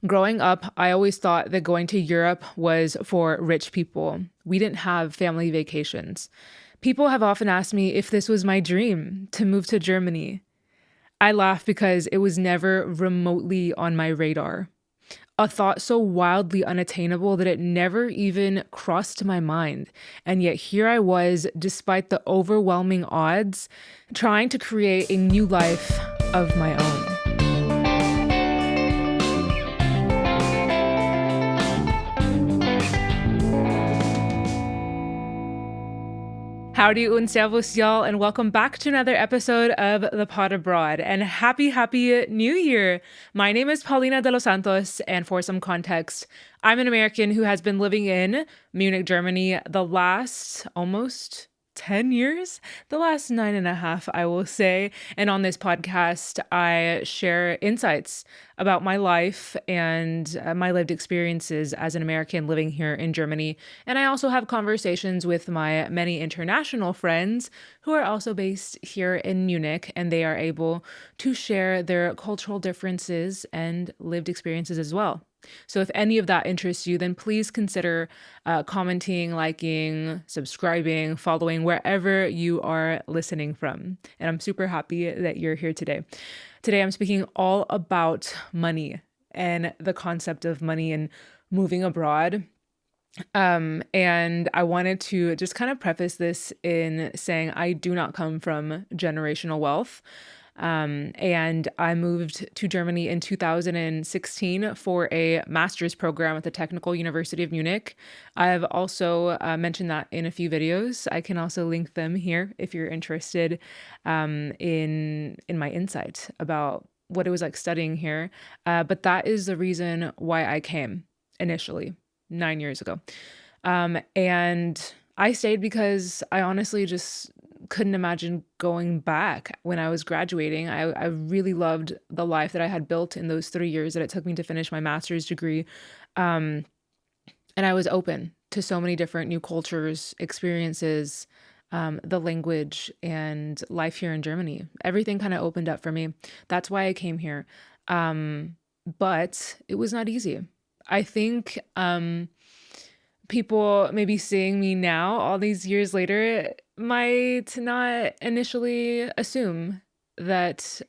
Growing up, I always thought that going to Europe was for rich people. We didn't have family vacations. People have often asked me if this was my dream to move to Germany. I laugh because it was never remotely on my radar. A thought so wildly unattainable that it never even crossed my mind. And yet here I was, despite the overwhelming odds, trying to create a new life of my own. Howdy und servus, y'all, and welcome back to another episode of The Pod Abroad. And happy New Year! My name is Paulina de los Santos, and for some context, I'm an American who has been living in Munich, Germany, the last almost 10 years, the last 9.5, I will say. And on this podcast, I share insights about my life and my lived experiences as an American living here in Germany. And I also have conversations with my many international friends who are also based here in Munich, and they are able to share their cultural differences and lived experiences as well. So if any of that interests you, then please consider commenting, liking, subscribing, following wherever you are listening from. And I'm super happy that you're here today. Today, I'm speaking all about money and the concept of money and moving abroad. And I wanted to just kind of preface this in saying I do not come from generational wealth. And I moved to Germany in 2016 for a master's program at the Technical University of Munich. I've also mentioned that in a few videos. I can also link them here if you're interested in my insight about what it was like studying here. But that is the reason why I came initially 9 years ago. And I stayed because I honestly just couldn't imagine going back when I was graduating. I really loved the life that I had built in those 3 years that it took me to finish my master's degree. Um, and I was open to so many different new cultures, experiences, the language, and life here in Germany. Everything kind of opened up for me. That's why I came here. But it was not easy. I think people maybe seeing me now, all these years later, might not initially assume that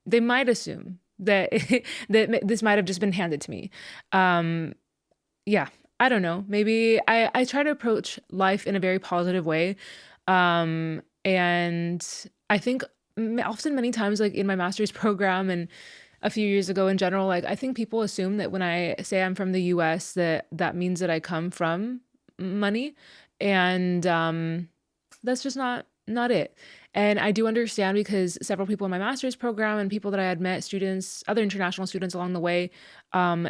they might assume that this might have just been handed to me. Um, yeah, I don't know. Maybe I try to approach life in a very positive way. And I think often many times, like in my master's program and a few years ago in general, like I think people assume that when I say I'm from the US, that means that I come from money. And that's just not it. And I do understand because several people in my master's program and people that I had met, students, other international students along the way,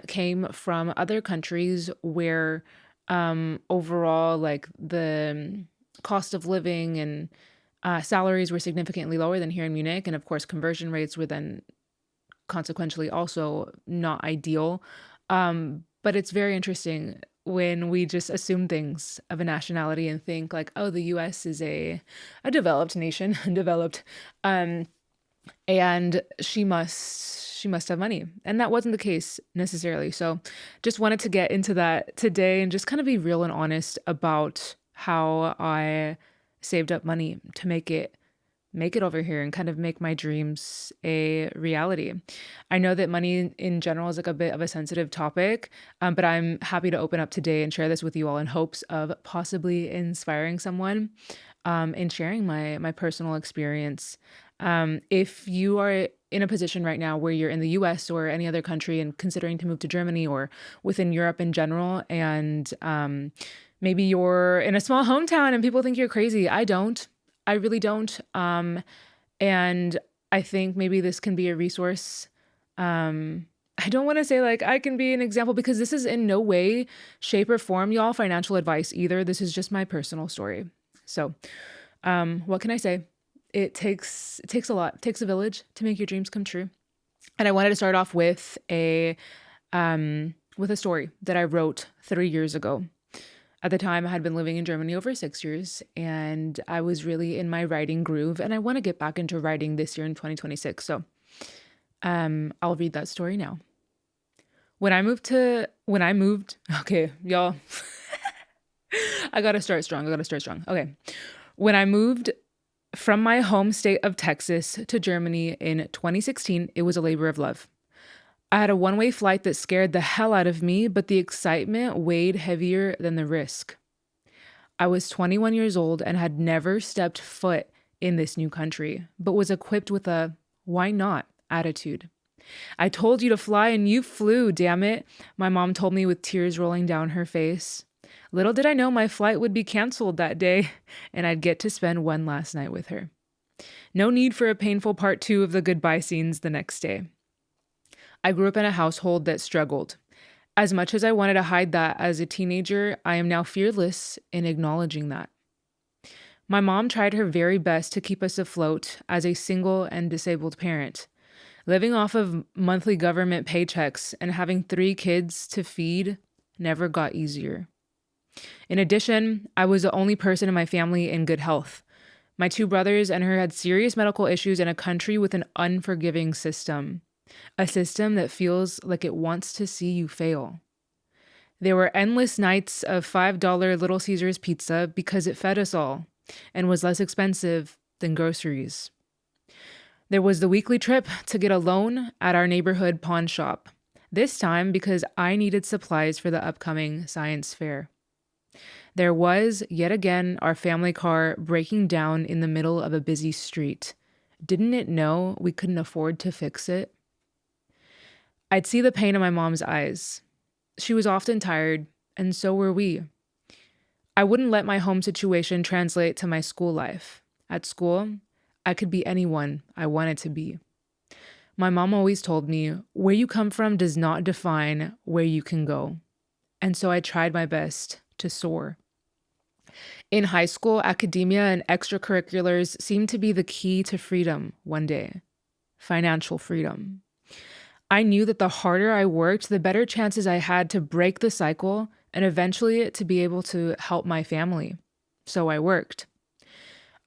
came from other countries where overall, like the cost of living and salaries were significantly lower than here in Munich. And of course, conversion rates were then consequentially also not ideal. But it's very interesting when we just assume things of a nationality and think like, oh, the US is a developed nation, developed, um, and she must have money. And that wasn't the case necessarily. So just wanted to get into that today and just kind of be real and honest about how I saved up money to make it over here and kind of make my dreams a reality. I know that money in general is like a bit of a sensitive topic, but I'm happy to open up today and share this with you all in hopes of possibly inspiring someone and sharing my personal experience. If you are in a position right now where you're in the US or any other country and considering to move to Germany or within Europe in general, and maybe you're in a small hometown and people think you're crazy, I don't. I really don't. And I think maybe this can be a resource. I don't want to say like I can be an example because this is in no way, shape, or form, y'all, financial advice either. This is just my personal story. So, what can I say? It takes a lot. It takes a village to make your dreams come true. And I wanted to start off with a story that I wrote 3 years ago. At the time, I had been living in Germany over 6 years, and I was really in my writing groove, and I want to get back into writing this year in 2026. So I'll read that story now. When I moved, okay, y'all, I gotta start strong. I gotta start strong. Okay. When I moved from my home state of Texas to Germany in 2016, it was a labor of love. I had a one-way flight that scared the hell out of me, but the excitement weighed heavier than the risk. I was 21 years old and had never stepped foot in this new country, but was equipped with a why not attitude. I told you to fly and you flew, damn it, my mom told me with tears rolling down her face. Little did I know my flight would be canceled that day and I'd get to spend one last night with her. No need for a painful part two of the goodbye scenes the next day. I grew up in a household that struggled. As much as I wanted to hide that as a teenager, I am now fearless in acknowledging that. My mom tried her very best to keep us afloat as a single and disabled parent. Living off of monthly government paychecks and having 3 kids to feed never got easier. In addition, I was the only person in my family in good health. My 2 brothers and her had serious medical issues in a country with an unforgiving system, a system that feels like it wants to see you fail. There were endless nights of $5 Little Caesars pizza because it fed us all and was less expensive than groceries. There was the weekly trip to get a loan at our neighborhood pawn shop, this time because I needed supplies for the upcoming science fair. There was, yet again, our family car breaking down in the middle of a busy street. Didn't it know we couldn't afford to fix it? I'd see the pain in my mom's eyes. She was often tired, and so were we. I wouldn't let my home situation translate to my school life. At school, I could be anyone I wanted to be. My mom always told me, where you come from does not define where you can go. And so I tried my best to soar. In high school, academia and extracurriculars seemed to be the key to freedom one day. Financial freedom. I knew that the harder I worked, the better chances I had to break the cycle and eventually to be able to help my family. So I worked.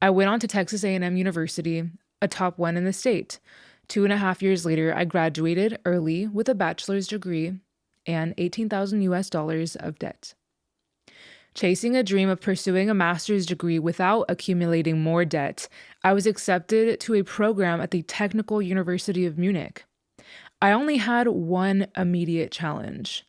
I went on to Texas A&M University, a top one in the state. 2.5 years later, I graduated early with a bachelor's degree and 18,000 US dollars of debt. Chasing a dream of pursuing a master's degree without accumulating more debt, I was accepted to a program at the Technical University of Munich. I only had one immediate challenge.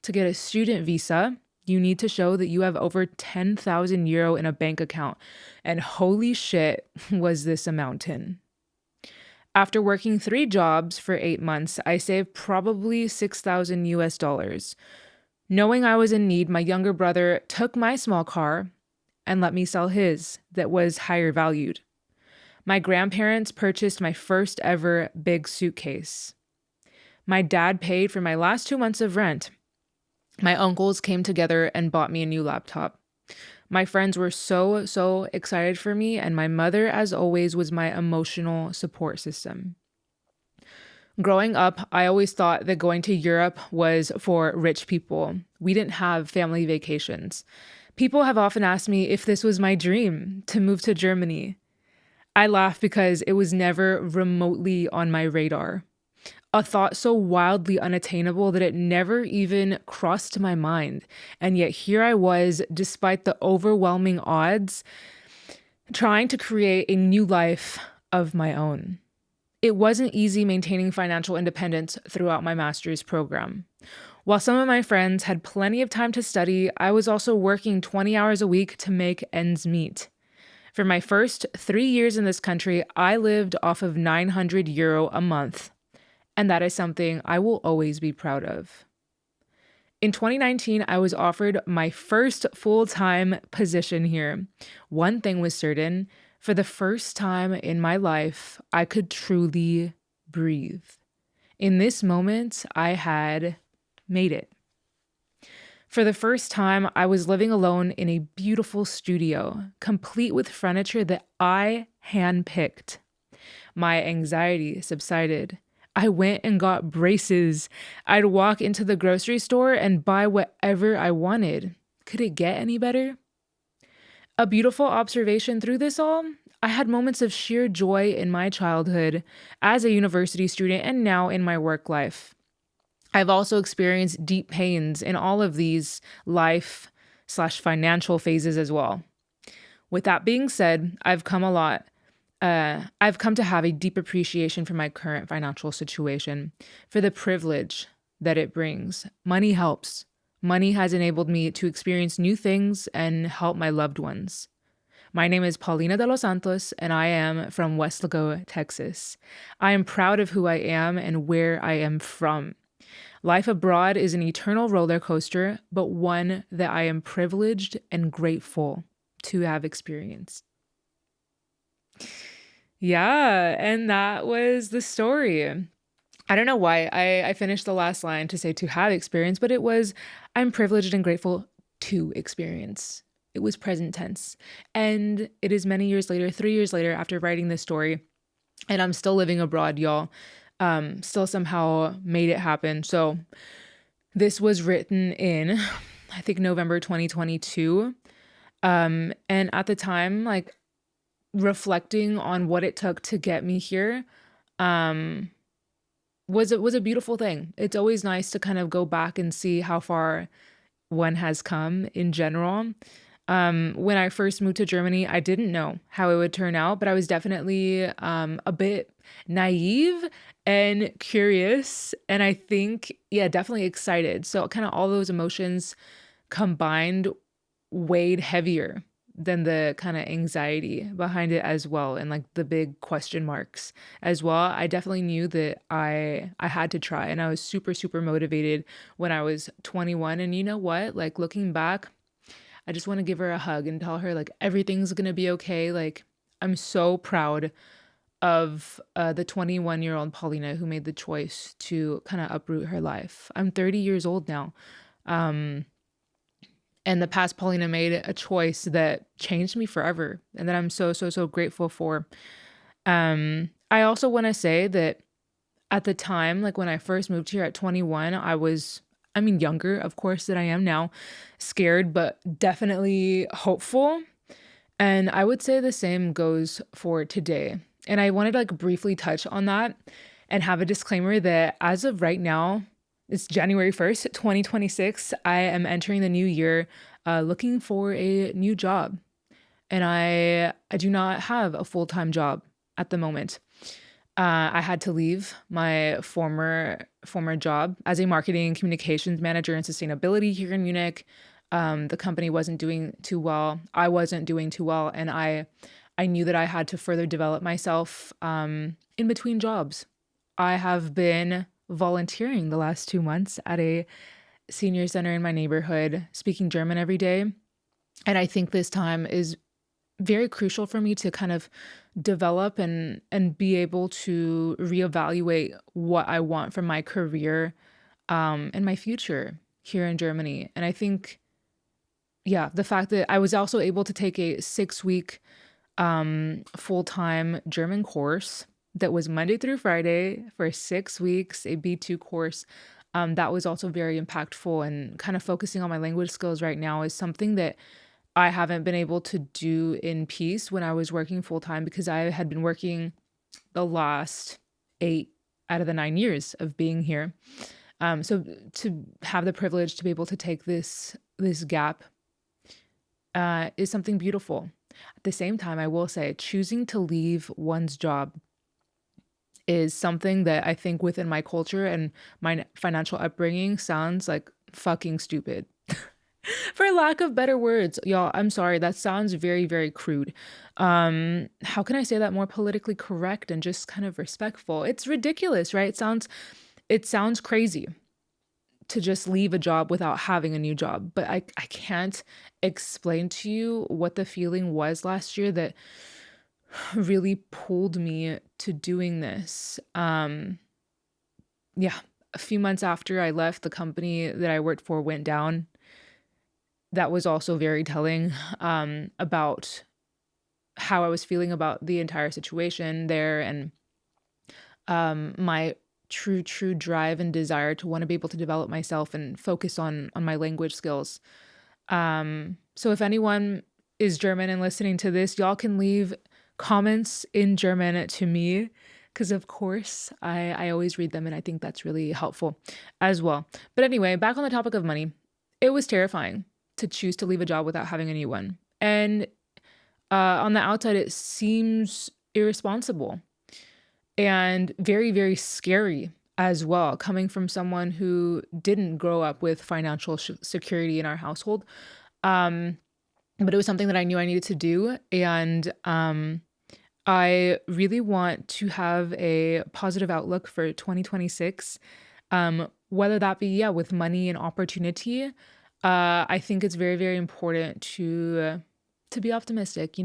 To get a student visa, you need to show that you have over 10,000 euro in a bank account. And holy shit, was this a mountain. After working 3 jobs for 8 months, I saved probably 6,000 US dollars. Knowing I was in need, my younger brother took my small car and let me sell his that was higher valued. My grandparents purchased my first ever big suitcase. My dad paid for my last 2 months of rent. My uncles came together and bought me a new laptop. My friends were so excited for me, and my mother, as always, was my emotional support system. Growing up, I always thought that going to Europe was for rich people. We didn't have family vacations. People have often asked me if this was my dream to move to Germany. I laugh because it was never remotely on my radar. A thought so wildly unattainable that it never even crossed my mind. And yet here I was, despite the overwhelming odds, trying to create a new life of my own. It wasn't easy maintaining financial independence throughout my master's program. While some of my friends had plenty of time to study, I was also working 20 hours a week to make ends meet. For my first 3 years in this country, I lived off of 900 euro a month. And that is something I will always be proud of. In 2019, I was offered my first full-time position here. One thing was certain, for the first time in my life, I could truly breathe. In this moment, I had made it. For the first time, I was living alone in a beautiful studio, complete with furniture that I handpicked. My anxiety subsided. I went and got braces. I'd walk into the grocery store and buy whatever I wanted. Could it get any better? A beautiful observation through this all, I had moments of sheer joy in my childhood as a university student and now in my work life. I've also experienced deep pains in all of these life slash financial phases as well. With that being said, I've come to have a deep appreciation for my current financial situation, for the privilege that it brings. Money helps. Money has enabled me to experience new things and help my loved ones. My name is Paulina de los Santos, and I am from Westlaco, Texas. I am proud of who I am and where I am from. Life abroad is an eternal roller coaster, but one that I am privileged and grateful to have experienced. Yeah, and that was the story. I don't know why I finished the last line to say to have experience, but it was I'm privileged and grateful to experience. It was present tense. And it is many years later, 3 years later, after writing this story, and I'm still living abroad, y'all. Still somehow made it happen. So this was written in, I think, November 2022. And at the time, like reflecting on what it took to get me here, um, was a beautiful thing. It's always nice to kind of go back and see how far one has come in general. When I first moved to Germany, I didn't know how it would turn out, but I was definitely a bit naive and curious. And I think, yeah, definitely excited. So, kind of all those emotions combined weighed heavier than the kind of anxiety behind it as well, and like the big question marks as well. I definitely knew that I had to try, and I was super motivated when I was 21. And you know what, like looking back, I just want to give her a hug and tell her like everything's going to be okay. Like I'm so proud of the 21-year-old Paulina who made the choice to kind of uproot her life. I'm 30 years old now. Um and the past Paulina made a choice that changed me forever and that I'm so grateful for. I also want to say that at the time, like when I first moved here at 21, I mean, younger, of course, than I am now, scared, but definitely hopeful. And I would say the same goes for today. And I wanted to like briefly touch on that and have a disclaimer that as of right now, it's January 1st, 2026. I am entering the new year looking for a new job. And I do not have a full-time job at the moment. I had to leave my former job as a marketing and communications manager and sustainability here in Munich. The company wasn't doing too well. I wasn't doing too well, and I knew that I had to further develop myself in between jobs. I have been volunteering the last 2 months at a senior center in my neighborhood, speaking German every day, and I think this time is very crucial for me to kind of develop and be able to reevaluate what I want from my career and my future here in Germany. And I think, yeah, the fact that I was also able to take a 6 week full-time German course that was Monday through Friday for 6 weeks, a B2 course. That was also very impactful, and kind of focusing on my language skills right now is something that I haven't been able to do in peace when I was working full time because I had been working the last 8 out of the 9 years of being here. So to have the privilege to be able to take this gap is something beautiful. At the same time, I will say choosing to leave one's job is something that I think within my culture and my financial upbringing sounds like fucking stupid. For lack of better words, y'all, I'm sorry, that sounds very crude. How can I say that more politically correct and just kind of respectful? It's ridiculous, right? It sounds crazy to just leave a job without having a new job, but I can't explain to you what the feeling was last year that really pulled me to doing this. Yeah, a few months after I left, the company that I worked for went down. That was also very telling about how I was feeling about the entire situation there, and my true drive and desire to want to be able to develop myself and focus on my language skills. So if anyone is German and listening to this, y'all can leave comments in German to me because, of course, I always read them, and I think that's really helpful as well. But anyway, back on the topic of money, it was terrifying to choose to leave a job without having a new one. And on the outside, it seems irresponsible and very, very scary as well, coming from someone who didn't grow up with financial security in our household. Um, but it was something that I knew I needed to do. And I really want to have a positive outlook for 2026, whether that be, yeah, with money and opportunity. I think it's very, very important to be optimistic,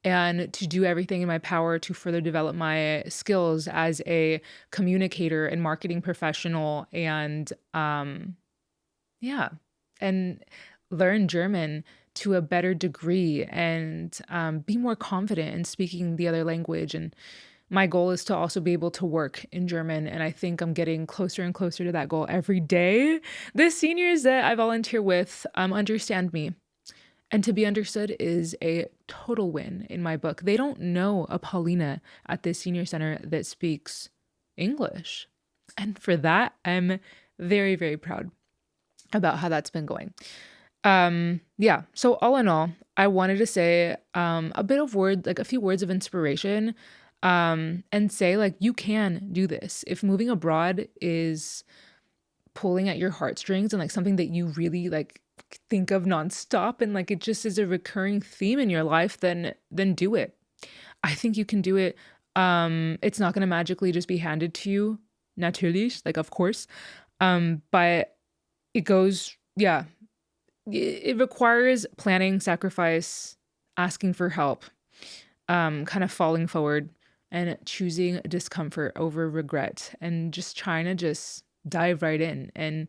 and to do everything in my power to further develop my skills as a communicator and marketing professional, and yeah, and learn German to a better degree, and be more confident in speaking the other language. And my goal is to also be able to work in German. And I think I'm getting closer and closer to that goal every day. The seniors that I volunteer with understand me. And to be understood is a total win in my book. They don't know a Paulina at this senior center that speaks English. And for that, I'm very, very proud about how that's been going. Yeah. So all in all, I wanted to say a bit of word, like a few words of inspiration, and say like you can do this. If moving abroad is pulling at your heartstrings and like something that you really like think of nonstop and like it just is a recurring theme in your life, then do it. I think you can do it. It's not gonna magically just be handed to you, natürlich, like of course. But it goes, yeah, it requires planning, sacrifice, asking for help, kind of falling forward and choosing discomfort over regret and just trying to just dive right in and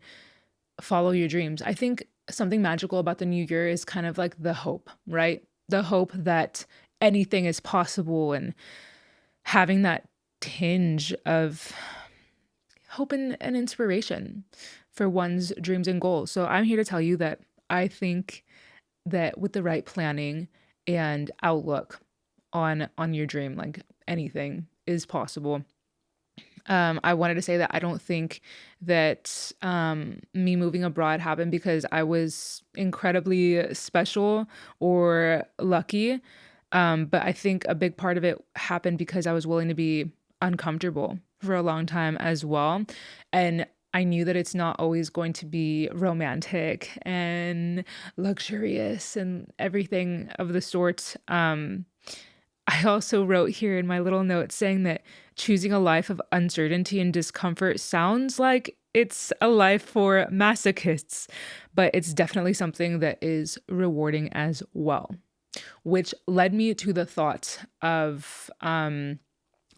follow your dreams. I think something magical about the new year is kind of like the hope, right? The hope that anything is possible and having that tinge of hope and inspiration for one's dreams and goals. So I'm here to tell you that I think that with the right planning and outlook on your dream, like anything is possible. I wanted to say that I don't think that me moving abroad happened because I was incredibly special or lucky. But I think a big part of it happened because I was willing to be uncomfortable for a long time as well. And I knew that it's not always going to be romantic and luxurious and everything of the sort. I also wrote here in my little note saying that choosing a life of uncertainty and discomfort sounds like it's a life for masochists, but it's definitely something that is rewarding as well. Which led me to the thought of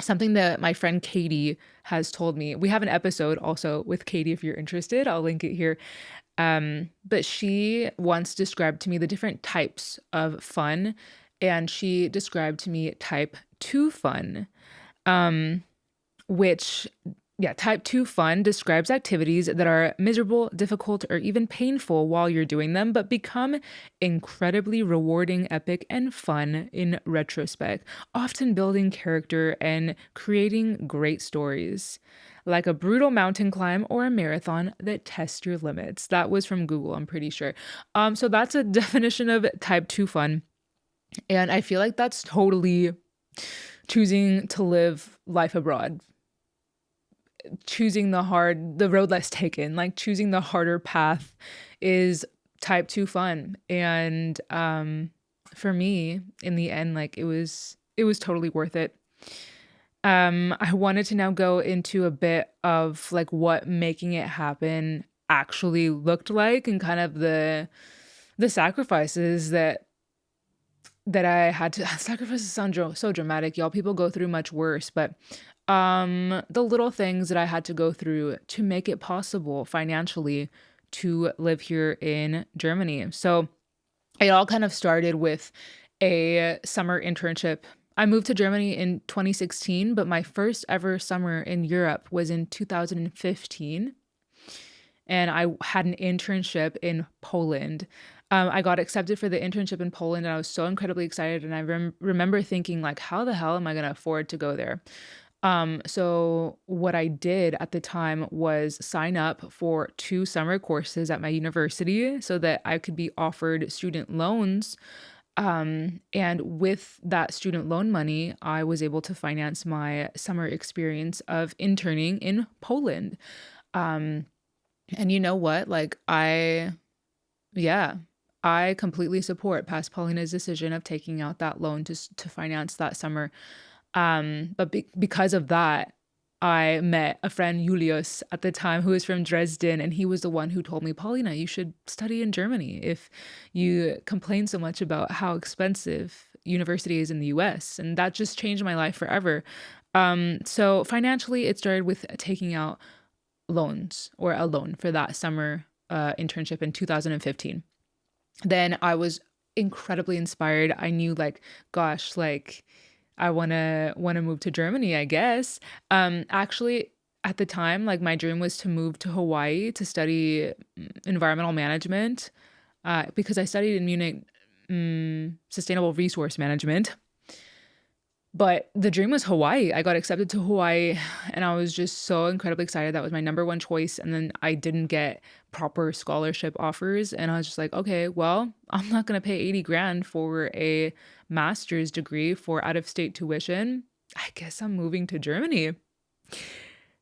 something that my friend Katie has told me. We have an episode also with Katie if you're interested. I'll link it here. But she once described to me the different types of fun, and she described to me type 2 fun, um, which, yeah, type 2 fun describes activities that are miserable, difficult, or even painful while you're doing them, but become incredibly rewarding, epic, and fun in retrospect, often building character and creating great stories. Like a brutal mountain climb or a marathon that test your limits. That was from Google, I'm pretty sure. So that's a definition of type 2 fun. And I feel like that's totally choosing to live life abroad, choosing the road less taken, like choosing the harder path is type 2 fun. And for me, in the end, like it was totally worth it. I wanted to now go into a bit of like what making it happen actually looked like and kind of the sacrifices that I had to sacrifices sound so dramatic, y'all. People go through much worse, but the little things that I had to go through to make it possible financially to live here in Germany. So it all kind of started with a summer internship. I moved to Germany in 2016, but my first ever summer in Europe was in 2015. and I had an internship in Poland. I got accepted for the internship in Poland, and I was so incredibly excited, and I remember thinking, like, "How the hell am I gonna afford to go there?" So what I did at the time was sign up for 2 summer courses at my university so that I could be offered student loans. And with that student loan money, I was able to finance my summer experience of interning in Poland. Um, and you know what? Yeah, I completely support past Paulina's decision of taking out that loan to finance that summer. But because of that, I met a friend, Julius, at the time, who was from Dresden, and he was the one who told me, Paulina, you should study in Germany if you complain so much about how expensive university is in the US. And that just changed my life forever. So financially, it started with taking out loans or a loan for that summer internship in 2015. Then I was incredibly inspired. I knew, like, gosh, like, I wanna move to Germany, I guess. Actually, at the time, like, my dream was to move to Hawaii to study environmental management, because I studied in Munich, sustainable resource management. But the dream was Hawaii. I got accepted to Hawaii, and I was just so incredibly excited. That was my number one choice, and then I didn't get proper scholarship offers, and I was just like, "Okay, well, I'm not gonna pay 80 grand for a master's degree for out-of-state tuition. I guess I'm moving to Germany."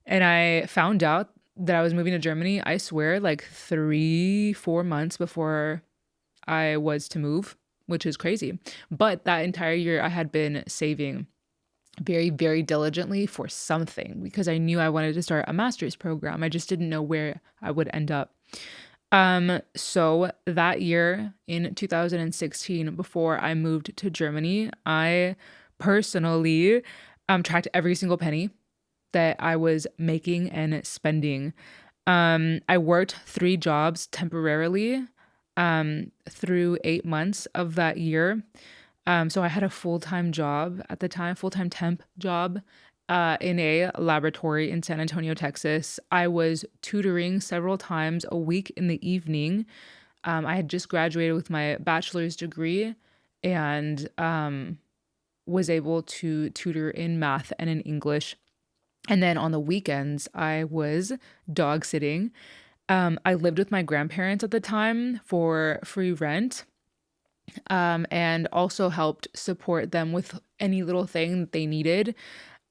And I found out that I was moving to Germany, I swear, like 3, 4 months before I was to move, which is crazy. But that entire year, I had been saving very, very diligently for something because I knew I wanted to start a master's program. I just didn't know where I would end up. So that year in 2016, before I moved to Germany, I personally tracked every single penny that I was making and spending. I worked 3 jobs temporarily through 8 months of that year. So I had a full-time job at the time, full-time temp job, in a laboratory in San Antonio, Texas. I was tutoring several times a week in the evening. I had just graduated with my bachelor's degree and was able to tutor in math and in English. And then on the weekends, I was dog sitting. I lived with my grandparents at the time for free rent, and also helped support them with any little thing that they needed.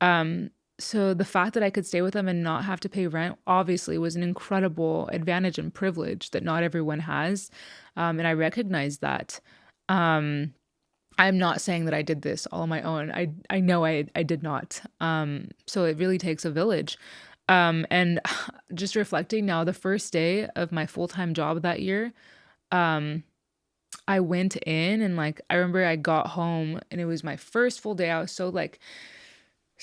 Um, so the fact that I could stay with them and not have to pay rent obviously was an incredible advantage and privilege that not everyone has. And I recognize that. Um, I'm not saying that I did this all on my own. I know I did not. So it really takes a village. And just reflecting now, the first day of my full-time job that year, um, I went in and, like, I remember I got home and it was my first full day. I was so, like,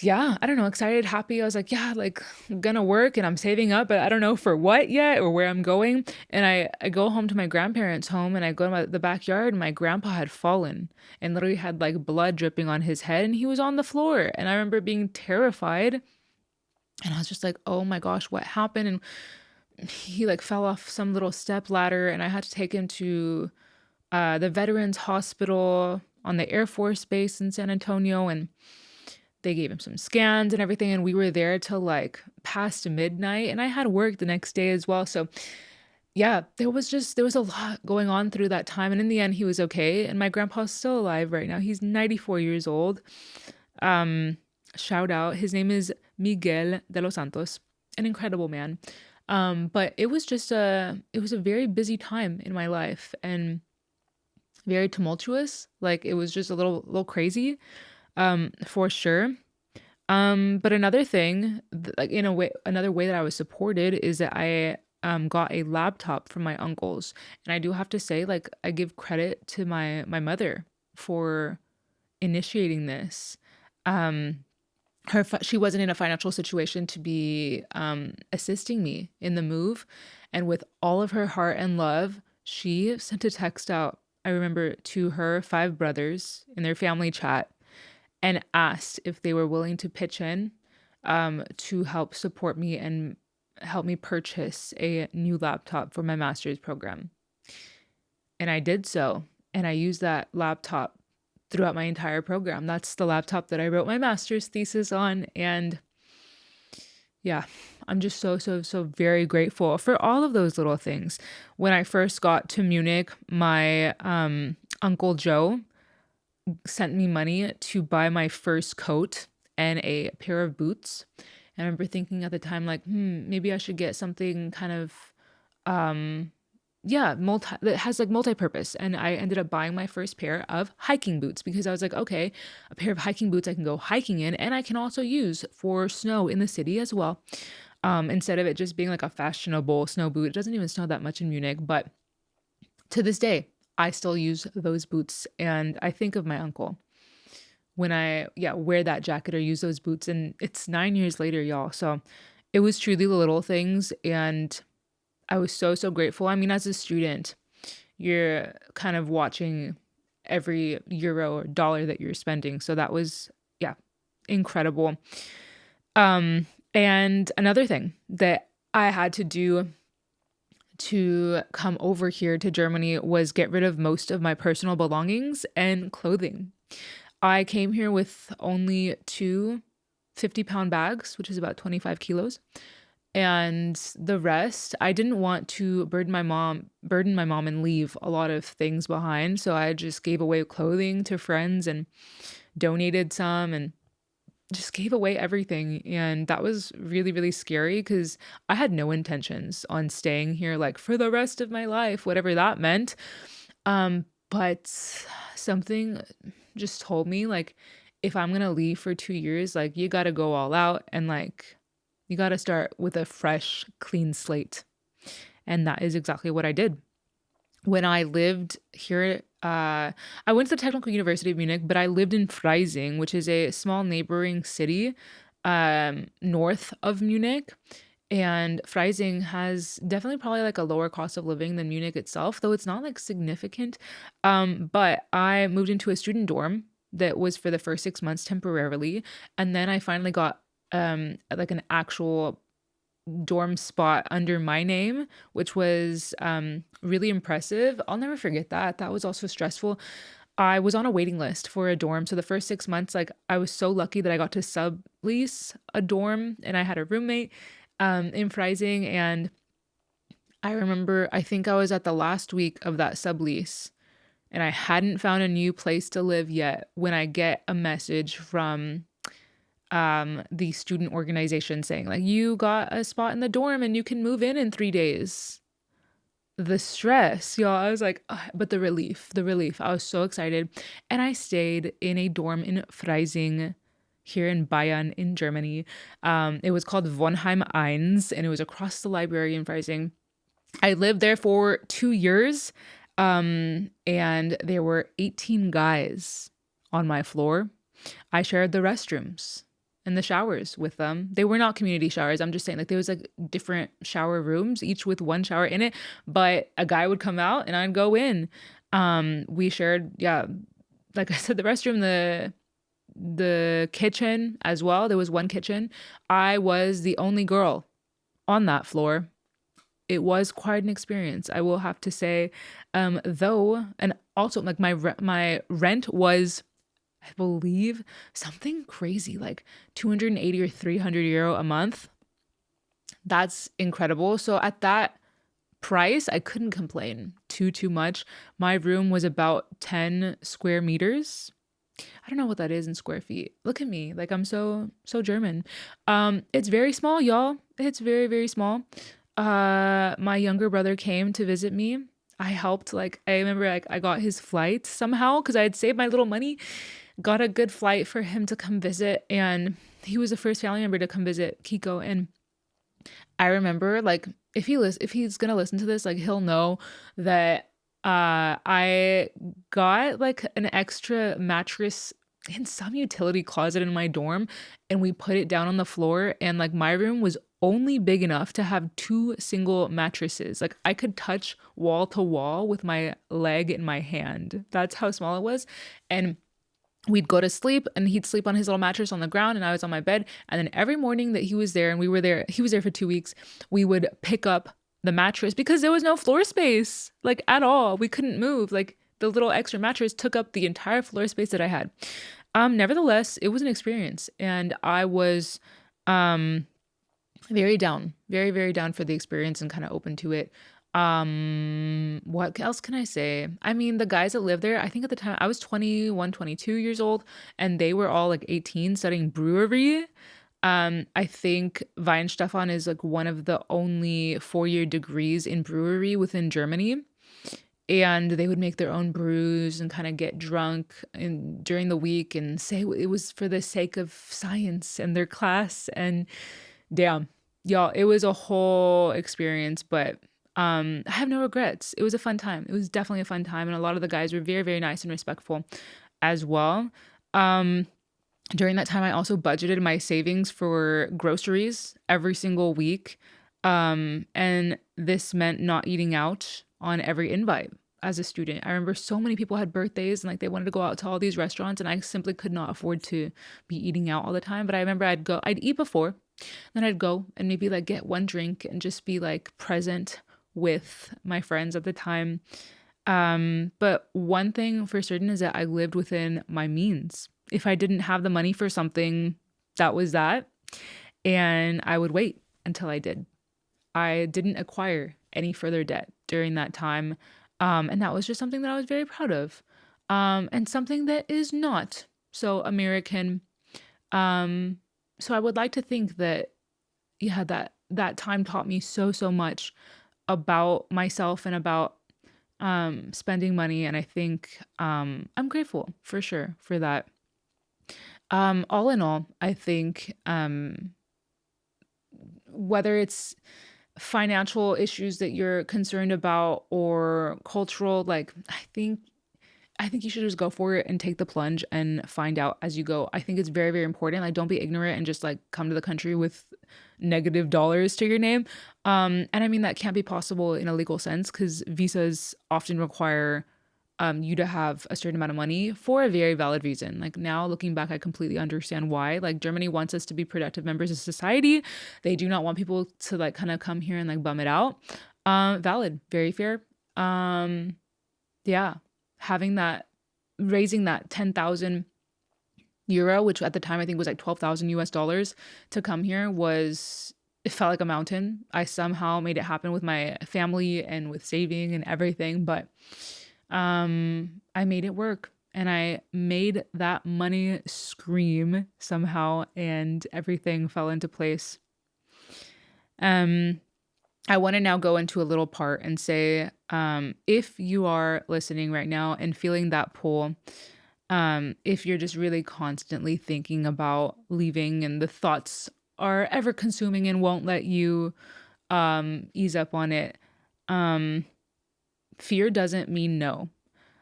yeah, I don't know, excited, happy. I was like, "Yeah, like, I'm gonna work and I'm saving up, but I don't know for what yet or where I'm going." And I go home to my grandparents' home and I go to the backyard and my grandpa had fallen and literally had, like, blood dripping on his head and he was on the floor. And I remember being terrified and I was just like, "Oh my gosh, what happened?" And he, like, fell off some little step ladder and I had to take him to the Veterans Hospital on the Air Force Base in San Antonio, and they gave him some scans and everything, and we were there till, like, past midnight, and I had work the next day as well, so, yeah, there was a lot going on through that time, and in the end, he was okay, and my grandpa's still alive right now. He's 94 years old. Um, Shout out. His name is Miguel de los Santos, an incredible man. But it was a very busy time in my life, and very tumultuous. Like, it was just a little crazy, for sure. But another thing, like, in a way, another way that I was supported is that I got a laptop from my uncles, and I do have to say, like, I give credit to my mother for initiating this. Um, she wasn't in a financial situation to be assisting me in the move, and with all of her heart and love, she sent a text out. I remember, to her 5 brothers in their family chat and asked if they were willing to pitch in to help support me and help me purchase a new laptop for my master's program. And I did so. And I used that laptop throughout my entire program. That's the laptop that I wrote my master's thesis on. And yeah, I'm just so, so, so very grateful for all of those little things. When I first got to Munich, my Uncle Joe sent me money to buy my first coat and a pair of boots. And I remember thinking at the time, like, maybe I should get something kind of, um, yeah, multi that has like multi-purpose. And I ended up buying my first pair of hiking boots because I was like, okay, a pair of hiking boots I can go hiking in, and I can also use for snow in the city as well. Instead of it just being like a fashionable snow boot. It doesn't even snow that much in Munich, but to this day, I still use those boots, and I think of my uncle when I, yeah, wear that jacket or use those boots, and it's 9 years later, y'all. So it was truly the little things, and I was so, so grateful. I mean, as a student, you're kind of watching every euro or dollar that you're spending. So that was, yeah, incredible. And another thing that I had to do to come over here to Germany was get rid of most of my personal belongings and clothing. I came here with only two 50-pound bags, which is about 25 kilos. And the rest, I didn't want to burden my mom and leave a lot of things behind. So I just gave away clothing to friends and donated some and just gave away everything. And that was really, really scary because I had no intentions on staying here like for the rest of my life, whatever that meant. But something just told me like if I'm gonna leave for 2 years, like you gotta go all out and like you gotta start with a fresh, clean slate. And that is exactly what I did. When I lived here, I went to the Technical University of Munich, but I lived in Freising, which is a small neighboring city north of Munich. And Freising has definitely probably like a lower cost of living than Munich itself, though it's not like significant. But I moved into a student dorm that was for the first 6 months temporarily. And then I finally got like an actual dorm spot under my name, which was really impressive. I'll never forget that. That was also stressful. I was on a waiting list for a dorm. So the first 6 months, like I was so lucky that I got to sublease a dorm and I had a roommate in Freising. And I remember, I think I was at the last week of that sublease and I hadn't found a new place to live yet when I get a message from the student organization saying like you got a spot in the dorm and you can move in 3 days. The stress, y'all. I was like, "Ugh," but the relief. I was so excited. And I stayed in a dorm in Freising here in Bayern in Germany. It was called Vonheim 1 and it was across the library in Freising. I lived there for 2 years. And there were 18 guys on my floor. I shared the restrooms and the showers with them. They were not community showers. I'm just saying, like, there was like different shower rooms, each with one shower in it. But a guy would come out and I'd go in. We shared, yeah, like I said, the restroom, the kitchen as well. There was one kitchen. I was the only girl on that floor. It was quite an experience, I will have to say. Though, and also like my rent was, I believe, something crazy like 280 or 300 euro a month. That's incredible. So at that price, I couldn't complain too much. My room was about 10 square meters. I don't know what that is in square feet. Look at me, like I'm so German. It's very small, y'all. It's very, very small. My younger brother came to visit me. I helped, like I remember like I got his flight somehow because I had saved my little money, got a good flight for him to come visit, and he was the first family member to come visit Kiko. And I remember like if he's gonna listen to this, like he'll know that I got like an extra mattress in some utility closet in my dorm and we put it down on the floor, and like my room was only big enough to have two single mattresses. Like I could touch wall to wall with my leg in my hand. That's how small it was. And We'd go to sleep and he'd sleep on his little mattress on the ground and I was on my bed. And then every morning that he was there and we were there, he was there for 2 weeks, we would pick up the mattress because there was no floor space, like at all. We couldn't move. Like the little extra mattress took up the entire floor space that I had. Nevertheless, it was an experience and I was um very down, very, very down for the experience and kind of open to it. What else can I say? I mean, the guys that lived there, I think at the time I was 21, 22 years old, and they were all like 18 studying brewery. I think Weinstefan is like one of the only 4-year degrees in brewery within Germany. And they would make their own brews and kind of get drunk during the week and say it was for the sake of science and their class. And damn, y'all, it was a whole experience, but I have no regrets. It was a fun time. It was definitely a fun time, and a lot of the guys were very, very nice and respectful as well. Um, During that time, I also budgeted my savings for groceries every single week, and this meant not eating out on every invite. As a student, I remember so many people had birthdays and like they wanted to go out to all these restaurants, and I simply could not afford to be eating out all the time. But I remember I'd eat before, then I'd go and maybe like get one drink and just be like present with my friends at the time. But one thing for certain is that I lived within my means. If I didn't have the money for something, that was that. And I would wait until I did. I didn't acquire any further debt during that time. And that was just something that I was very proud of. And something that is not so American. Um, so I would like to think that yeah, that time taught me so much about myself and about spending money, and I think I'm grateful for sure for that. All in all, I think whether it's financial issues that you're concerned about or cultural, like I think you should just go for it and take the plunge and find out as you go. I think it's very, very important. Like, don't be ignorant and just like come to the country with negative dollars to your name. And I mean, that can't be possible in a legal sense because visas often require you to have a certain amount of money for a very valid reason. Like, now looking back, I completely understand why. Like, Germany wants us to be productive members of society. They do not want people to like kind of come here and like bum it out. Valid, very fair. Um, yeah, having that raising that 10,000 euro, which at the time I think was like 12,000 US dollars to come here was it felt like a mountain. I somehow made it happen with my family and with saving and everything, but I made it work and I made that money scream somehow and everything fell into place. Um I want to now go into a little part and say, if you are listening right now and feeling that pull, if you're just really constantly thinking about leaving and the thoughts are ever consuming and won't let you ease up on it, um, fear doesn't mean no.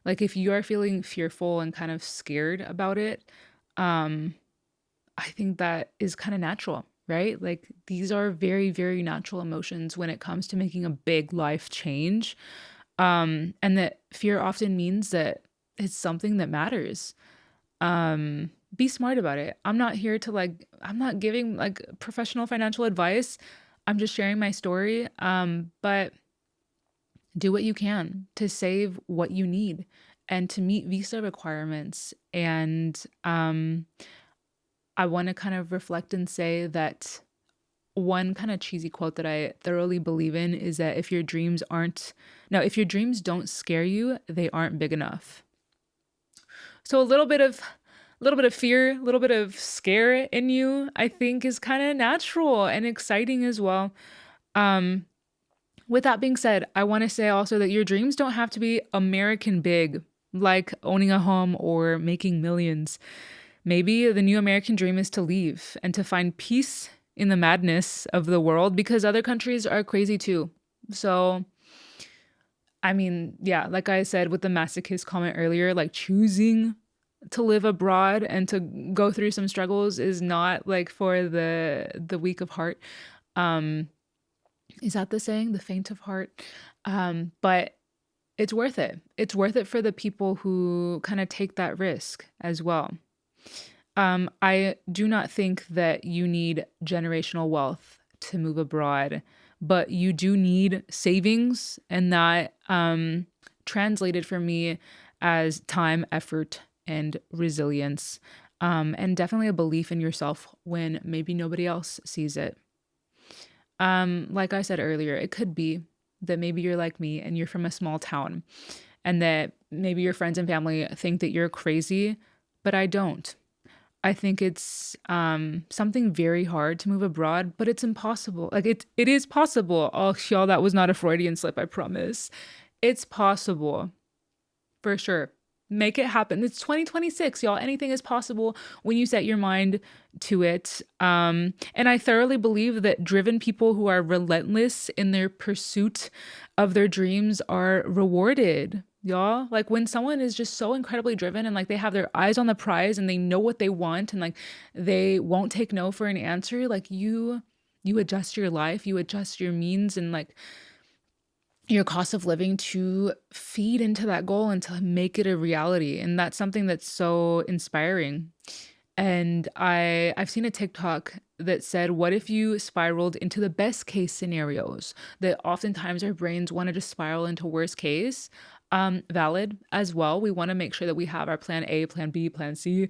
Like if you are feeling fearful and kind of scared about it, um, I think that is kind of natural, right? Like these are very, very natural emotions when it comes to making a big life change. And that fear often means that it's something that matters. Be smart about it. I'm not here to like, I'm not giving like professional financial advice. I'm just sharing my story. But do what you can to save what you need and to meet visa requirements. And I want to kind of reflect and say that one kind of cheesy quote that I thoroughly believe in is that if your dreams don't scare you, they aren't big enough. So a little bit of fear, a little bit of scare in you, I think is kind of natural and exciting as well. Um, with that being said, I want to say also that your dreams don't have to be American big, like owning a home or making millions. Maybe the new American dream is to leave and to find peace in the madness of the world because other countries are crazy too. So, I mean, yeah, like I said with the masochist comment earlier, like choosing to live abroad and to go through some struggles is not like for the weak of heart. Um, is that the saying? The faint of heart? But it's worth it. It's worth it for the people who kind of take that risk as well. I do not think that you need generational wealth to move abroad, but you do need savings, and that translated for me as time, effort, and resilience, and definitely a belief in yourself when maybe nobody else sees it. Like I said earlier, it could be that maybe you're like me and you're from a small town, and that maybe your friends and family think that you're crazy, but I don't. I think it's something very hard to move abroad, but it's impossible. Like it is possible. Oh, y'all, that was not a Freudian slip, I promise. It's possible for sure. Make it happen. It's 2026, y'all. Anything is possible when you set your mind to it. And I thoroughly believe that driven people who are relentless in their pursuit of their dreams are rewarded, y'all. Like when someone is just so incredibly driven and like they have their eyes on the prize and they know what they want and like they won't take no for an answer, like you adjust your life, you adjust your means and like your cost of living to feed into that goal and to make it a reality. And that's something that's so inspiring. And I've seen a TikTok that said, what if you spiraled into the best case scenarios? That oftentimes our brains want to just spiral into worst case. Valid as well. We want to make sure that we have our plan A, plan B, plan C.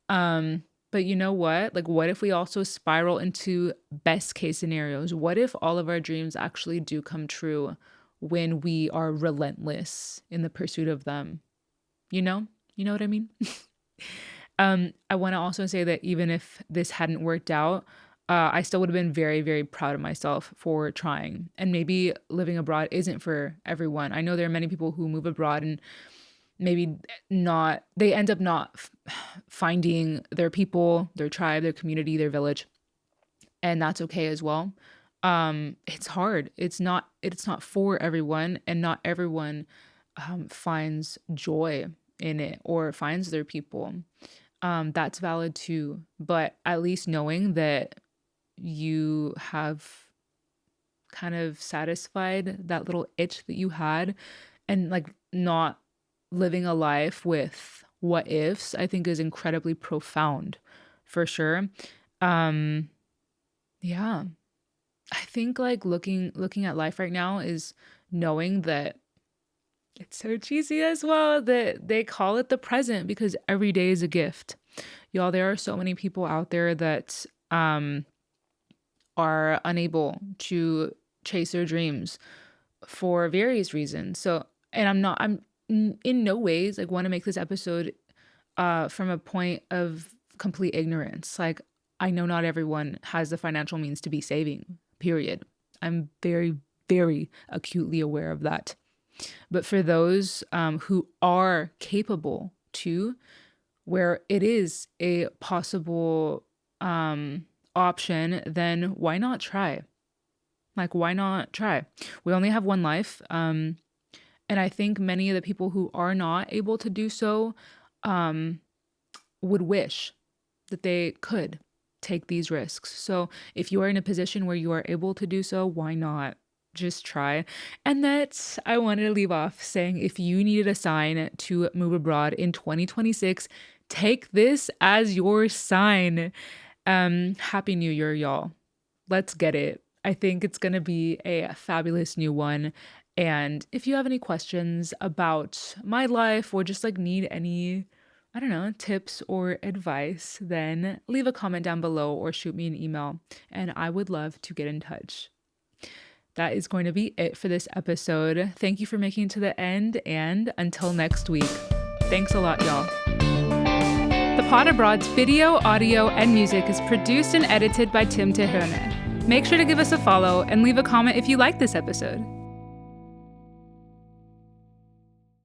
But you know what? Like, what if we also spiral into best case scenarios? What if all of our dreams actually do come true when we are relentless in the pursuit of them? You know? You know what I mean? I want to also say that even if this hadn't worked out, I still would have been very, very proud of myself for trying. And maybe living abroad isn't for everyone. I know there are many people who move abroad and maybe not, they end up not finding their people, their tribe, their community, their village. And that's okay as well. It's hard. It's not for everyone, and not everyone finds joy in it or finds their people. That's valid too. But at least knowing that you have kind of satisfied that little itch that you had and like not living a life with what ifs, I think is incredibly profound for sure. Um, yeah. I think like looking at life right now is knowing that it's so cheesy as well that they call it the present because every day is a gift. Y'all, there are so many people out there that are unable to chase their dreams for various reasons. So, and in no ways like want to make this episode from a point of complete ignorance. Like I know not everyone has the financial means to be saving, period. I'm very, very acutely aware of that. But for those who are capable to, where it is a possible option, then why not try? Like, why not try? We only have one life. And I think many of the people who are not able to do so would wish that they could take these risks. So if you are in a position where you are able to do so, why not? Just try. And that I wanted to leave off saying if you needed a sign to move abroad in 2026, take this as your sign. Happy New Year, y'all. Let's get it. I think it's going to be a fabulous new one. And if you have any questions about my life or just like need any, I don't know, tips or advice, then leave a comment down below or shoot me an email and I would love to get in touch. That is going to be it for this episode. Thank you for making it to the end, and until next week. Thanks a lot, y'all. The Pod Abroad's video, audio, and music is produced and edited by Tim Teherne. Make sure to give us a follow and leave a comment if you like this episode.